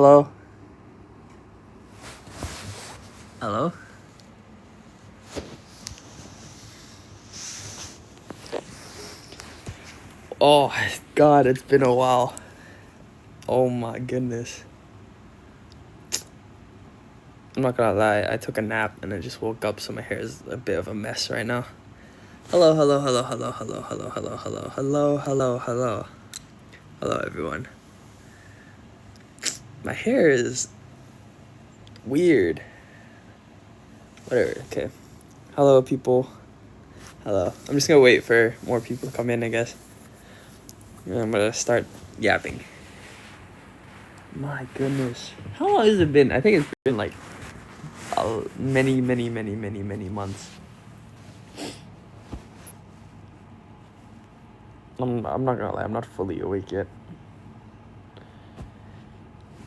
Hello? Hello? Oh, God, it's been a while. Oh my goodness. I'm not gonna lie, I took a nap and I just woke up, so my hair is a bit of a mess right now. Hello, hello, hello, hello, hello, hello, hello, hello, hello, hello, hello. Hello, everyone. My hair is weird. Whatever, okay. Hello, people. Hello. I'm just gonna wait for more people to come in, I guess. And I'm gonna start yapping. My goodness. How long has it been? I think it's been like many months. I'm not gonna lie, I'm not fully awake yet.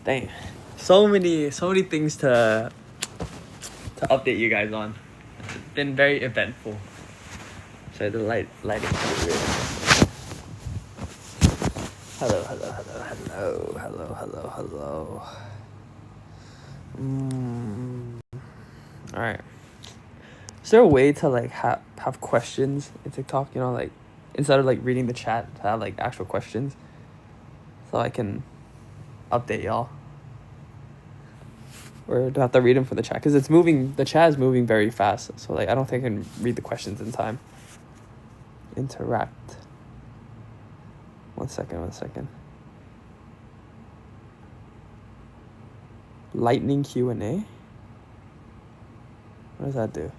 Dang. So many things to update you guys on. It's been very eventful. Sorry, the lighting is weird. Hello. Alright. Is there a way to like have questions in TikTok, you know, like instead of like reading the chat, to have like actual questions so I can update y'all? Or do I have to read them from the chat? Because the chat is moving very fast, so like I don't think I can read the questions in time. Interact. One second. Lightning Q&A? What does that do?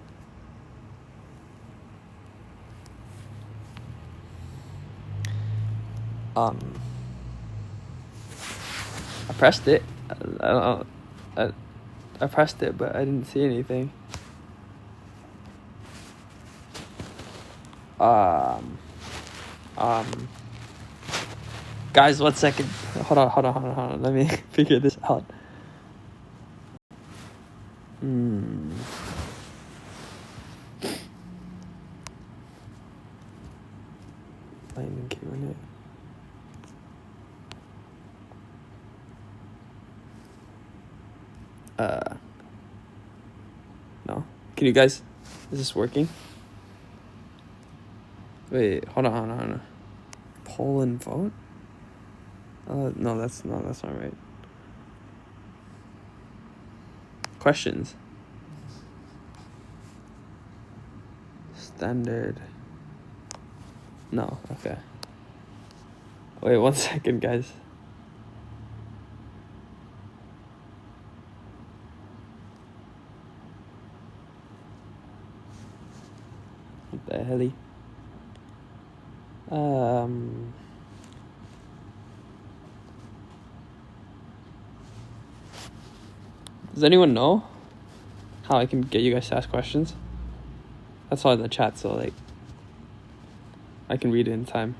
I pressed it. I don't know. I pressed it, but I didn't see anything. Guys, 1 second. Hold on. Let me figure this out. Lightning Q&A. No. Can you guys? Is this working? Wait, hold on. Poll and vote? No, that's not right. Questions. Standard. No, okay. Wait, 1 second, guys. What the hell? Does anyone know how I can get you guys to ask questions? That's all in the chat, so like I can read it in time.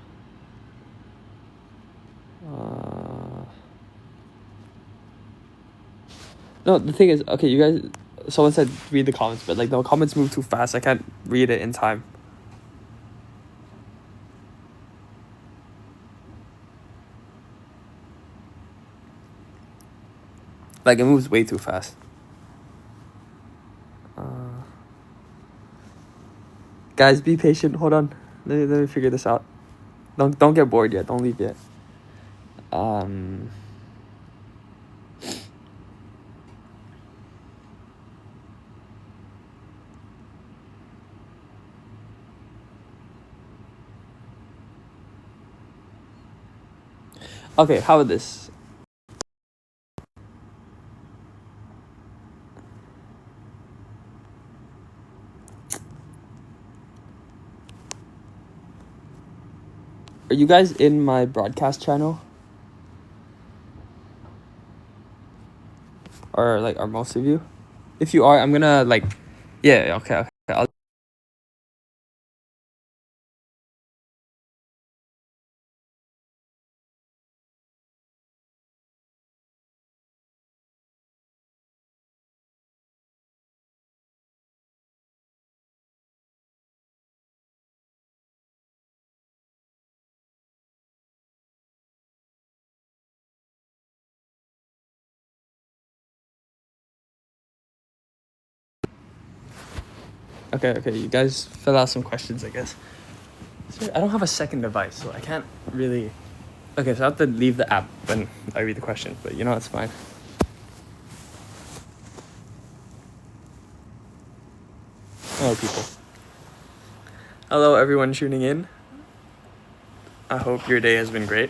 No, the thing is, okay, you guys. Someone said read the comments, but like the comments move too fast. I can't read it in time. Like it moves way too fast. Guys, be patient. Hold on. Let me figure this out. Don't get bored yet. Don't leave yet. Okay, how about this? Are you guys in my broadcast channel? Or like are most of you? If you are, I'm gonna like yeah, okay. I'll Okay, you guys fill out some questions, I guess. Sorry, I don't have a second device, so I can't really... Okay, so I have to leave the app when I read the question, but you know, it's fine. Hello, people. Hello, everyone tuning in. I hope your day has been great.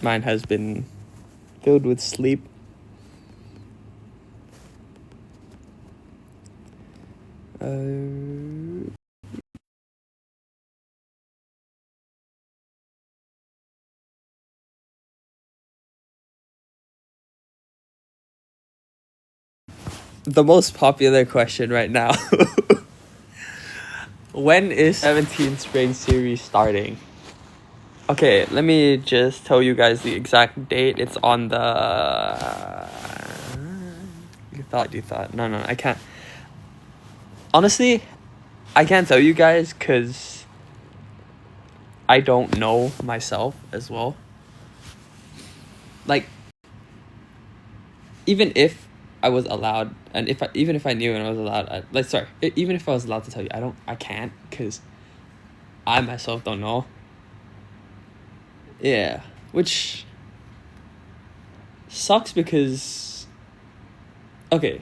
Mine has been filled with sleep. The most popular question right now. When is 17th Spring Series starting? Okay, let me just tell you guys the exact date. It's on the... You thought. No, I can't. Honestly, I can't tell you guys because I don't know myself as well. Like, even if I was allowed, and even if I knew and I was allowed, even if I was allowed to tell you, I can't because I myself don't know. Yeah, which sucks because... Okay.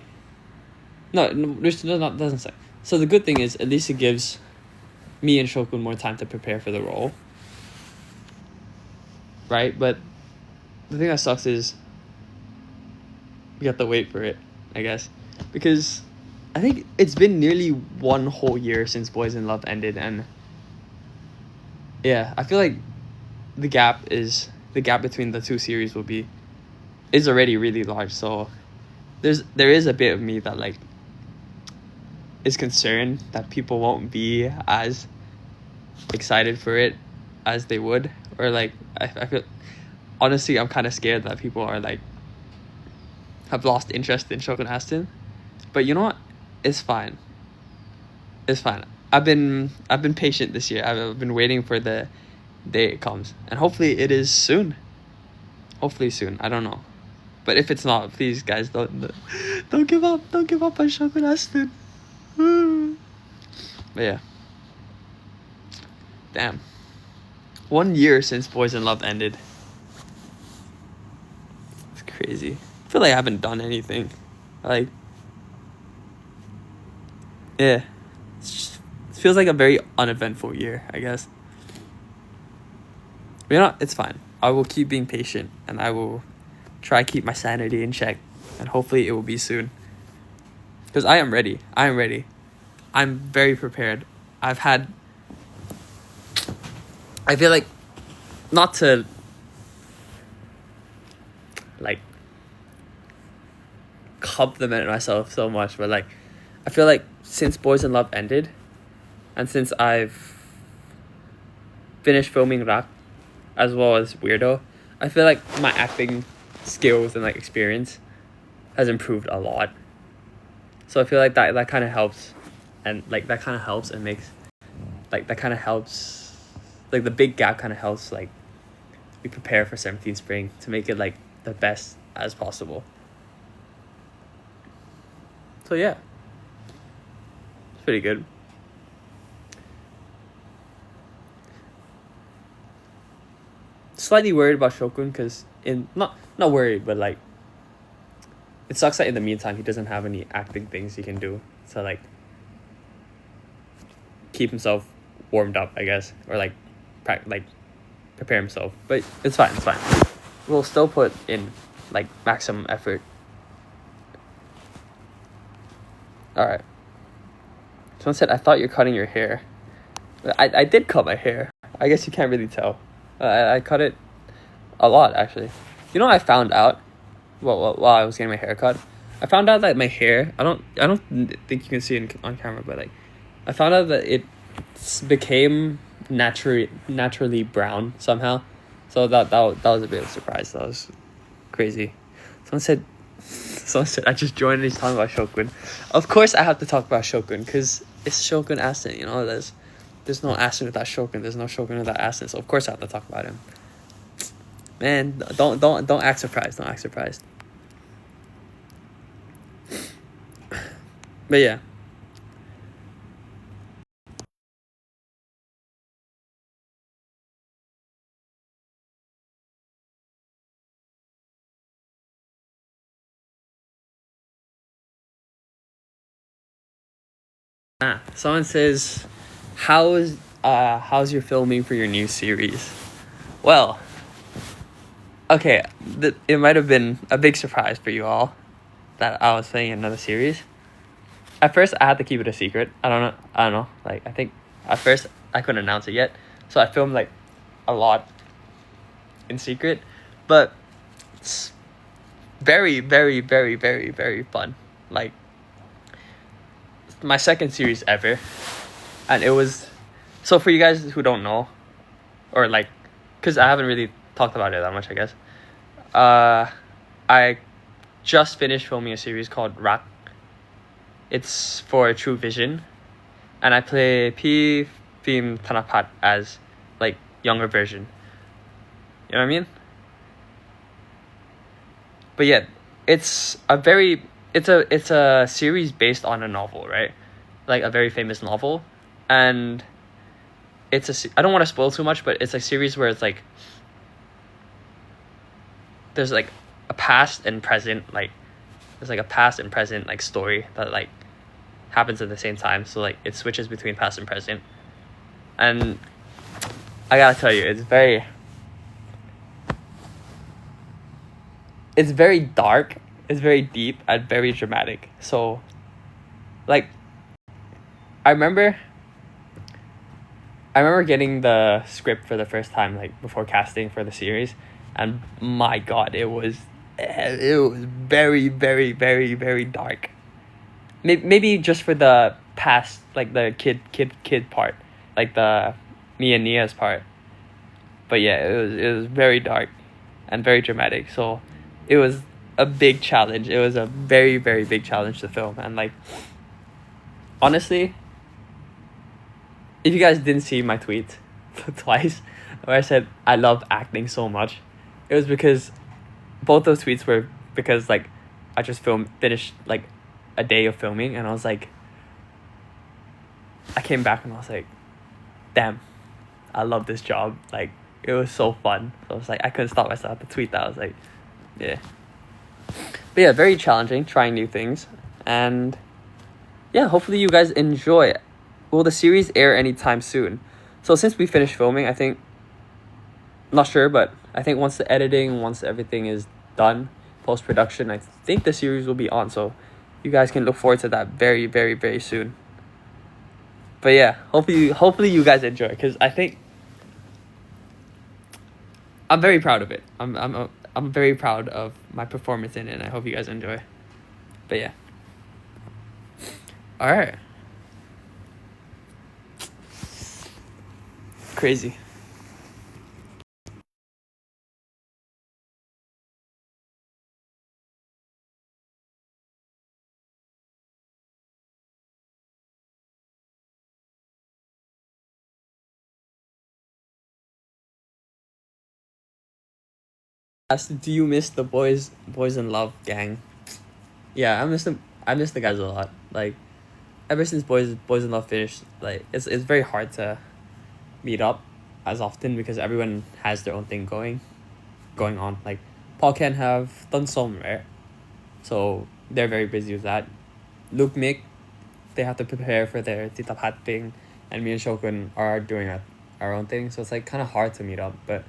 No, doesn't suck. So the good thing is, at least it gives me and Shokun more time to prepare for the role. Right? But the thing that sucks is we have to wait for it, I guess. Because I think it's been nearly 1 whole year since Boys in Love ended, and yeah, I feel like the gap between the two series is already really large, so there is a bit of me that like is concerned that people won't be as excited for it as they would, or like I feel honestly I'm kind of scared that people are like have lost interest in Shogun Aston, but you know what, it's fine. I've been patient this year. I've been waiting for the day it comes, and hopefully it is soon. I don't know, but if it's not, please guys don't give up on Shogun Aston. But yeah, damn, 1 year since Boys in Love ended. It's crazy. I feel like I haven't done anything. Like, yeah, it feels like a very uneventful year, I guess. But you know, it's fine. I will keep being patient, and I will try to keep my sanity in check, and hopefully it will be soon. Because I am ready. I'm very prepared. I feel like, not to like compliment myself so much, but like I feel like since Boys in Love ended, and since I've finished filming Rak as well as Weirdo, I feel like my acting skills and like experience has improved a lot. So I feel like that kind of helps, and like that kind of helps and makes like that kind of helps, like the big gap kind of helps like we prepare for 17th Spring to make it like the best as possible. So yeah, it's pretty good. Slightly worried about Shokun because not worried, but like it sucks that in the meantime he doesn't have any acting things he can do to like keep himself warmed up, I guess, or like prepare himself. But it's fine. We'll still put in like maximum effort. All right. Someone said, I thought you're cutting your hair. I did cut my hair. I guess you can't really tell. I cut it a lot, actually. You know what I found out while I was getting my hair cut? I found out that my hair, I don't think you can see it on camera, but like I found out that it became naturally brown somehow. So that was a bit of a surprise. That was crazy. Someone said I just joined and he's talking about Shokun. Of course I have to talk about Shokun because it's Shokun Aston, you know, there's no Aston without Shokun, there's no Shokun without Aston, so of course I have to talk about him. Man, don't act surprised. But yeah. Someone says, how's your filming for your new series? Well, okay, it might have been a big surprise for you all that I was playing another series. At first, I had to keep it a secret. I don't know. Like, I think at first I couldn't announce it yet, so I filmed like a lot in secret, but it's very, very, very, very, very fun. Like, my second series ever, and it was, so for you guys who don't know, or like, because I haven't really talked about it that much, I guess. I just finished filming a series called Rak. It's for True Vision, and I play P Phim Thanapat as like younger version. You know what I mean? But yeah, it's a series based on a novel, right? Like a very famous novel, and I don't want to spoil too much, but it's a series where it's like there's like a past and present, like there's like a past and present like story that like happens at the same time, so like it switches between past and present. And I gotta tell you, it's very dark, it's very deep, and very dramatic. So like I remember getting the script for the first time, like before casting for the series, and my god, it was very, very, very, very dark. Maybe just for the past, like the kid part, like the me and Nia's part. But yeah, it was very dark and very dramatic. So it was a big challenge. It was a very, very big challenge to film. And like, honestly, if you guys didn't see my tweet twice where I said I love acting so much, it was because both those tweets were because like I just finished like a day of filming, and I was like, I came back and I was like, damn, I love this job. Like, it was so fun. So I was like, I couldn't stop myself to tweet that. I was like, yeah. But yeah, very challenging, trying new things. And yeah, hopefully you guys enjoy it. Will the series air anytime soon? So since we finished filming, I think, not sure, but I think once everything is done, post-production, I think the series will be on. So you guys can look forward to that very, very, very soon. But yeah, hopefully you guys enjoy, because I think I'm very proud of it. I'm very proud of my performance in it, and I hope you guys enjoy. But yeah. All right. Crazy. Asked, do you miss the boys in love gang? Yeah, I miss them. I miss the guys a lot. Like, ever since boys in love finished, like it's very hard to meet up as often because everyone has their own thing going on. Like, Paul can have done some, right? So they're very busy with that. Luke, Mick, they have to prepare for their Tita Pat thing, and me and Shokun are doing our own thing. So it's like kind of hard to meet up, but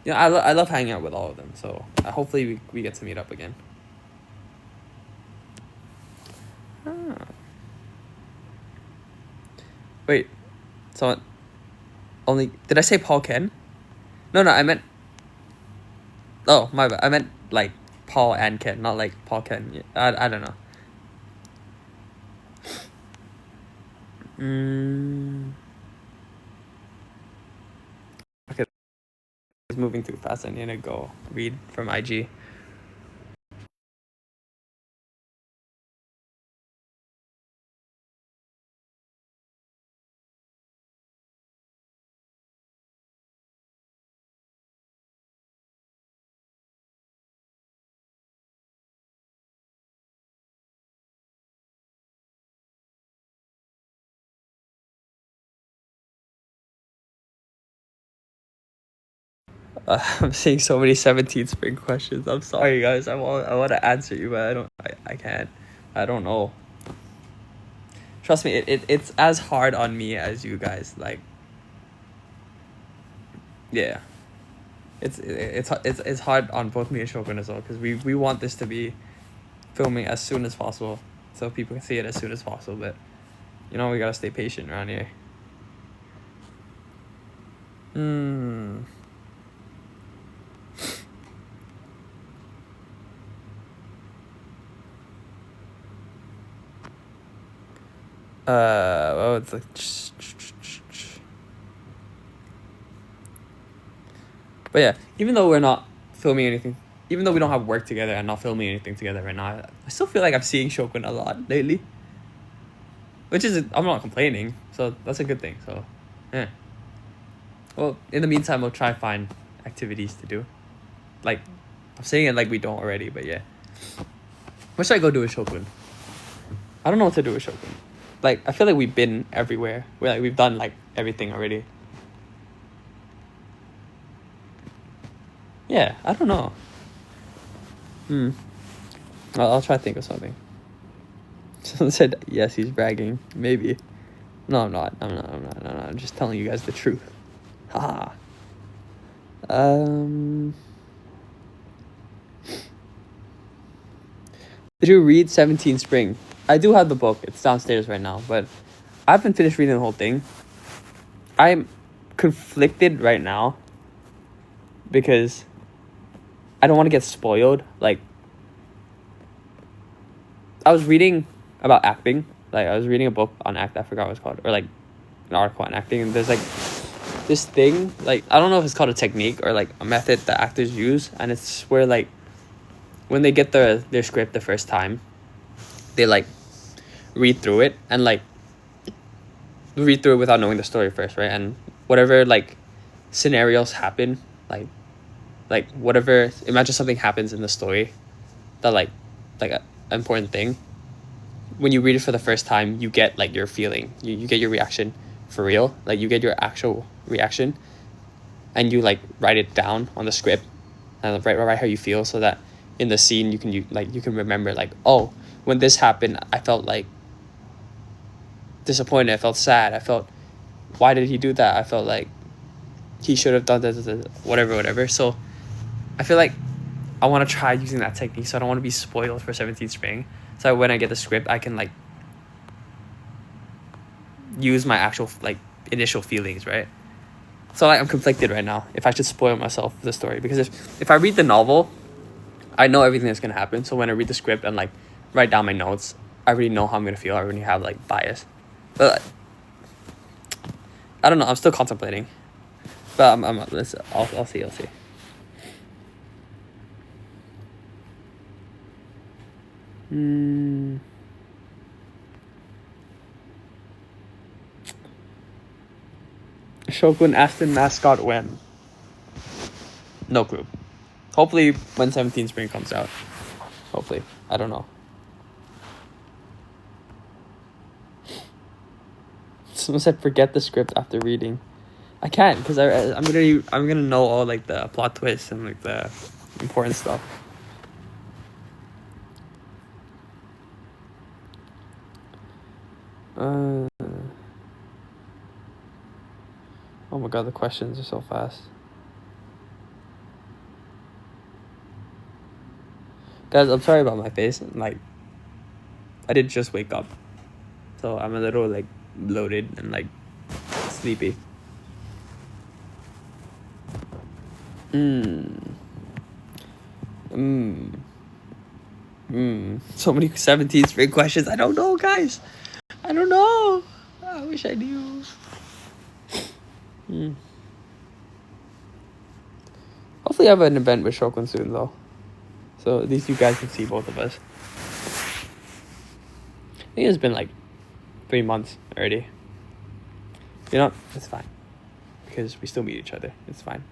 you know, I love hanging out with all of them. So hopefully we get to meet up again. Ah. Wait, someone only did I say Paul Ken? No, I meant. Oh my bad. I meant like Paul and Ken, not like Paul Ken. Yeah, I don't know. Okay, it's moving too fast. I need to go read from IG. I'm seeing so many 17th spring questions. I'm sorry, guys. I want to answer you, but I can't. I don't know. Trust me, it's as hard on me as you guys. Like, yeah, it's hard on both me and Shogun as well because we want this to be filming as soon as possible so people can see it as soon as possible. But you know we gotta stay patient around here. Oh, it's like. But yeah, even though we're not filming anything, even though we don't have work together and not filming anything together right now, I still feel like I'm seeing Shokun a lot lately. Which is, I'm not complaining, so that's a good thing. So, yeah. Well, in the meantime, we'll try and find activities to do. Like, I'm saying it like we don't already, but yeah. What should I go do with Shokun? I don't know what to do with Shokun. Like, I feel like we've been everywhere. We've done like everything already. Yeah, I don't know. I'll try to think of something. Someone said yes, he's bragging. Maybe. No, I'm not. I'm not. I'm just telling you guys the truth. Haha. Did you read 17 Spring? I do have the book. It's downstairs right now, but I haven't finished reading the whole thing. I'm conflicted right now because I don't want to get spoiled. Like, I was reading about acting. Like, I was reading a book on act. I forgot what it's called, or like an article on acting. And there's like this thing. Like, I don't know if it's called a technique or like a method that actors use, and it's where like when they get their script the first time, they like read through it and like read through it without knowing the story first, right? And whatever like scenarios happen, like whatever, imagine something happens in the story that like an important thing. When you read it for the first time, you get like your feeling, you get your reaction for real, like you get your actual reaction, and you like write it down on the script and write how you feel, so that in the scene you can remember like, oh, when this happened I felt like disappointed, I felt sad, I felt, why did he do that, I felt like he should have done this, whatever. So I feel like I want to try using that technique, so I don't want to be spoiled for 17th Spring, so when I get the script I can like use my actual like initial feelings, right? So like, I'm conflicted right now if I should spoil myself for the story, because if I read the novel, I know everything that's gonna happen. So when I read the script and like write down my notes, I already know how I'm gonna feel. I already have like bias, but I don't know. I'm still contemplating, but I'll see. Shogun Aston mascot when? No clue. Hopefully when 17 Spring comes out. Hopefully. I don't know. Someone said forget the script after reading. I can't, because I'm gonna know all like the plot twists and like the important stuff. Oh my god, the questions are so fast. Guys, I'm sorry about my face. Like, I did just wake up, so I'm a little like bloated and like sleepy. So many 17th Spring questions. I don't know, guys. I don't know. I wish I knew. Hopefully I have an event with Shokun soon though, so at least you guys can see both of us. I think it's been like 3 months already. You know, it's fine, because we still meet each other. It's fine.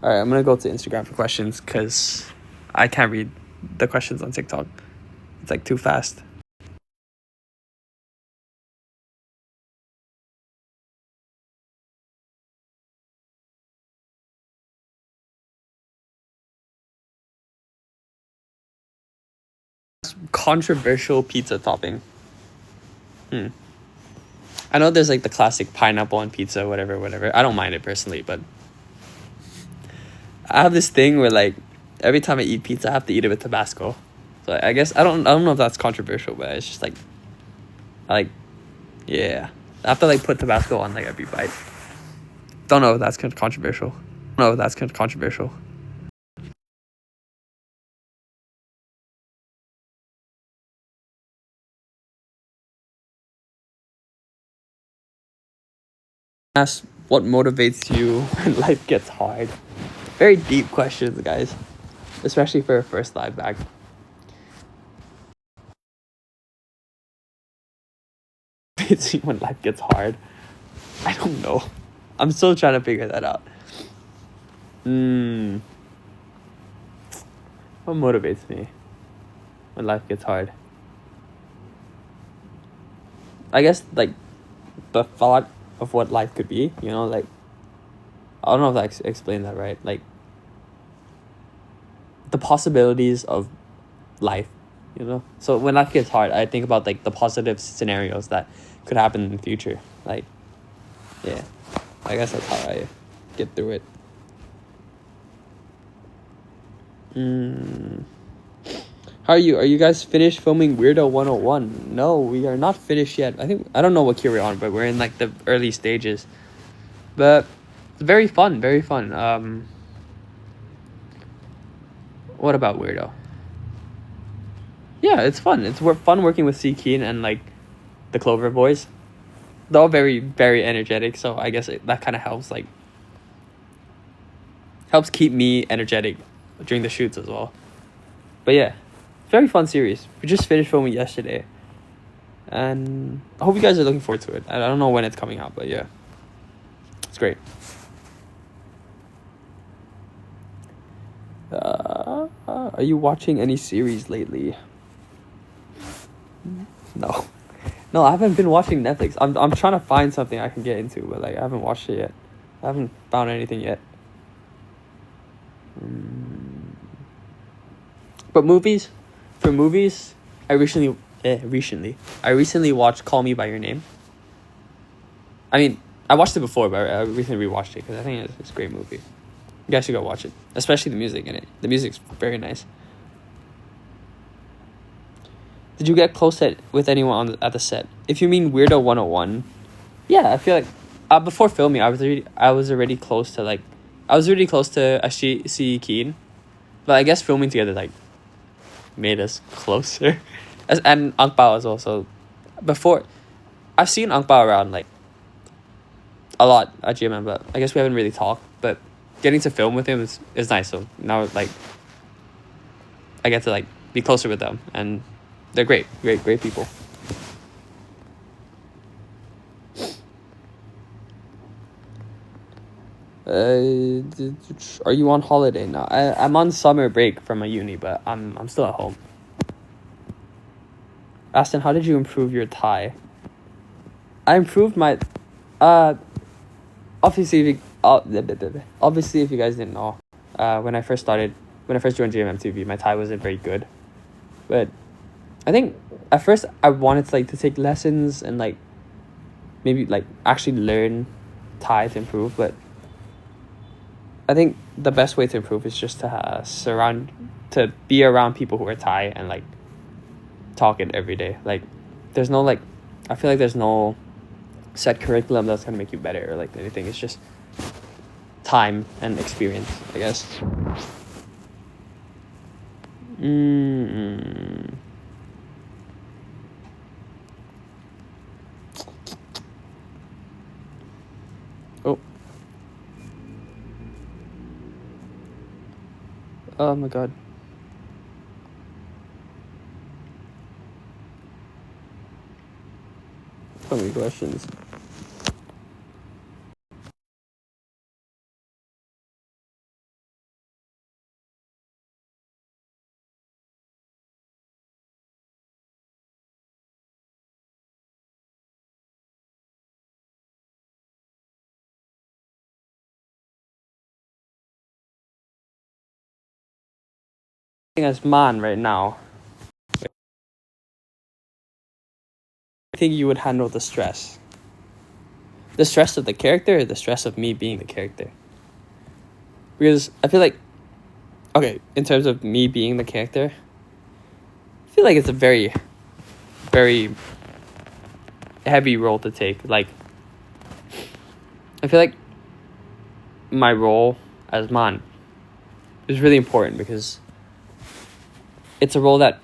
Alright, I'm gonna go to Instagram for questions, because I can't read the questions on TikTok. It's like too fast. Controversial pizza topping. I know there's like the classic pineapple on pizza, whatever. I don't mind it personally, but I have this thing where like every time I eat pizza, I have to eat it with Tabasco. So I guess I don't know if that's controversial, but it's just like, yeah, I have to like put Tabasco on like every bite. Don't know if that's controversial. Ask what motivates you when life gets hard. Very deep questions, guys, especially for a first live back. Motivates you when life gets hard. I don't know. I'm still trying to figure that out. What motivates me when life gets hard? I guess like the thought of what life could be, you know, like I don't know if I explained that right. Like the possibilities of life, you know. So when life gets hard, I think about like the positive scenarios that could happen in the future. Like, yeah, I guess that's how I get through it. How are you? Are you guys finished filming Weirdo 101? No, we are not finished yet. I don't know what year we're on, but we're in like the early stages. But it's very fun, very fun. What about Weirdo? Yeah, it's fun. It's fun working with C Keen and like the Clover boys. They're all very, very energetic, so I guess that kind of helps keep me energetic during the shoots as well. But yeah, very fun series. We just finished filming yesterday, and I hope you guys are looking forward to it. I don't know when it's coming out, but yeah, it's great. Are you watching any series lately? No, I haven't been watching Netflix. I'm trying to find something I can get into, but like I haven't watched it yet. I haven't found anything yet. But movies, I recently watched Call Me by Your Name. I mean, I watched it before, but I recently rewatched it because I think it's a great movie. You guys should go watch it, especially the music in it. The music's very nice. Did you get close with anyone at the set? If you mean Weirdo 101, yeah, I feel like before filming, I was already close to C Keen, but I guess filming together like made us closer, and Ang Pao as well. So before, I've seen Ang Pao around like a lot at GMM, but I guess we haven't really talked. But getting to film with him is nice. So now like I get to like be closer with them, and they're great people. Are you on holiday now? I'm on summer break from my uni, but I'm still at home. Aston, how did you improve your Thai? I improved my, obviously if you guys didn't know, when I first joined GMMTV, my Thai wasn't very good, but I think at first I wanted to take lessons and like maybe like actually learn Thai to improve, but I think the best way to improve is just to be around people who are Thai and like talk it every day. Like there's no like, I feel like there's no set curriculum that's gonna make you better or like anything. It's just time and experience, I guess. Oh. Oh my god. So many questions. As man right now. think you would handle the stress? The stress of the character or the stress of me being the character? Because I feel like, okay, in terms of me being the character, I feel like it's a very, very heavy role to take. Like, I feel like my role as Man is really important because it's a role that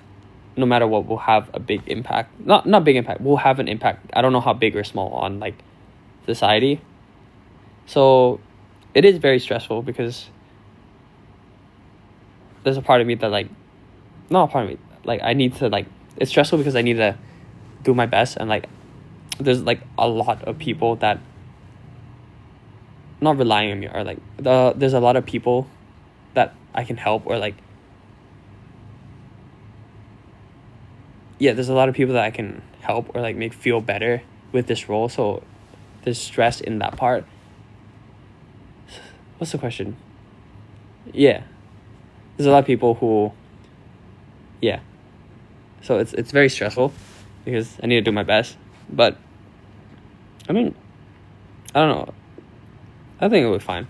no matter what will have a big impact. Not big impact, will have an impact. I don't know how big or small on like society. So it is very stressful because there's a part of me that like, not a part of me, like I need to like, it's stressful because I need to do my best, and like there's like a lot of people that not relying on me, or like there's a lot of people that I can help, or like, yeah, there's a lot of people that I can help or like make feel better with this role. So there's stress in that part. What's the question? Yeah, there's a lot of people who, yeah, so it's very stressful because I need to do my best. But I mean, I don't know, I think it'll be fine.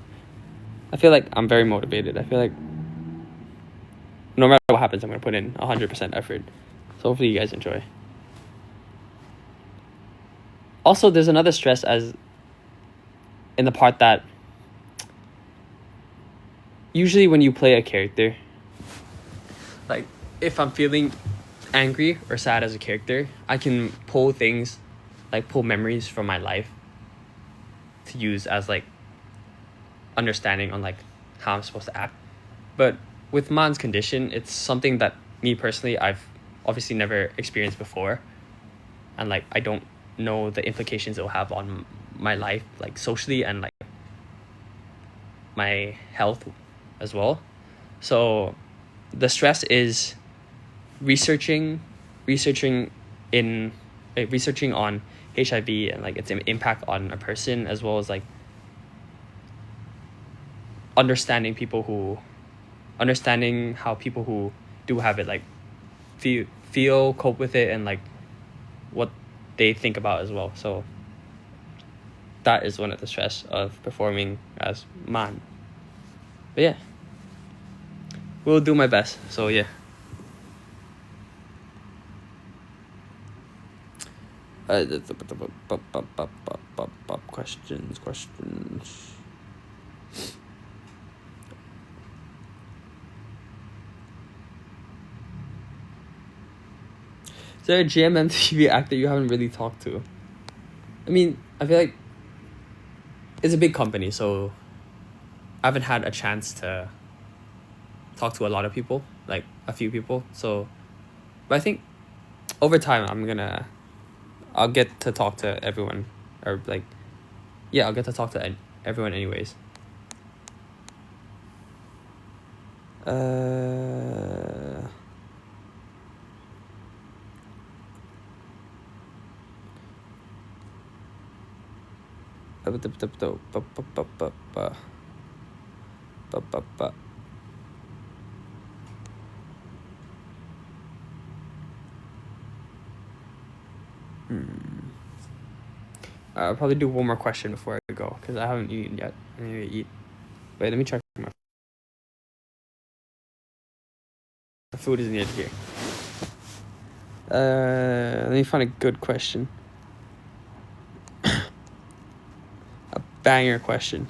I feel like I'm very motivated. I feel like no matter what happens, I'm gonna put in 100% effort. So hopefully you guys enjoy. Also, there's another stress as in the part that usually when you play a character, like if I'm feeling angry or sad as a character, I can pull things, like pull memories from my life to use as like understanding on like how I'm supposed to act. But with Man's condition, it's something that me personally, I've obviously never experienced before, and like I don't know the implications it will have on my life, like socially, and like my health as well. So the stress is researching in researching on HIV and like its impact on a person, as well as like understanding how people who do have it like feel cope with it, and like what they think about as well. So that is one of the stress of performing as Man. But yeah, we'll do my best. So yeah. Questions. Is there a GMMTV actor you haven't really talked to? I mean, I feel like it's a big company, so I haven't had a chance to talk to a lot of people, like a few people. So, but I think over time I'll get to talk to everyone, or like, yeah, I'll get to talk to everyone anyways. I'll probably do one more question before I go, because I haven't eaten yet. I need to eat. Wait, let me check my food is near here. Let me find a good question. A banger question.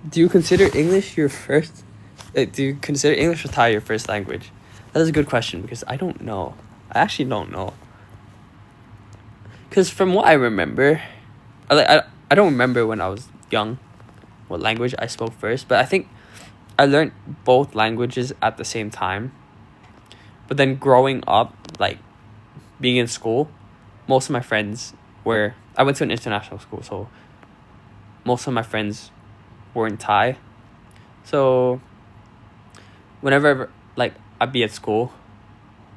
Do you consider English your first? Do you consider English or Thai your first language? That is a good question, because I don't know. I actually don't know. Because from what I remember, I don't remember when I was young what language I spoke first, but I think I learned both languages at the same time. But then growing up, like being in school, most of my friends I went to an international school, so most of my friends weren't Thai. So whenever like I'd be at school,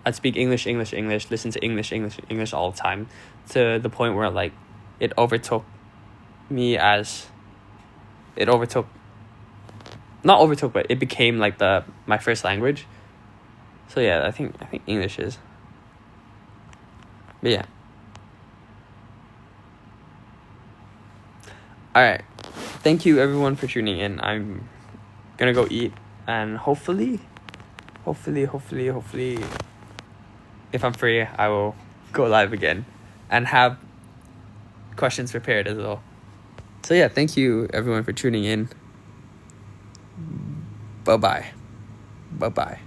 I'd speak English, listen to English all the time, to the point where like it overtook me as it overtook not overtook but it became like my first language. So yeah, I think English is. But yeah. Alright. Thank you everyone for tuning in. I'm gonna go eat, and hopefully if I'm free I will go live again and have questions prepared as well. So yeah, thank you everyone for tuning in. Bye bye.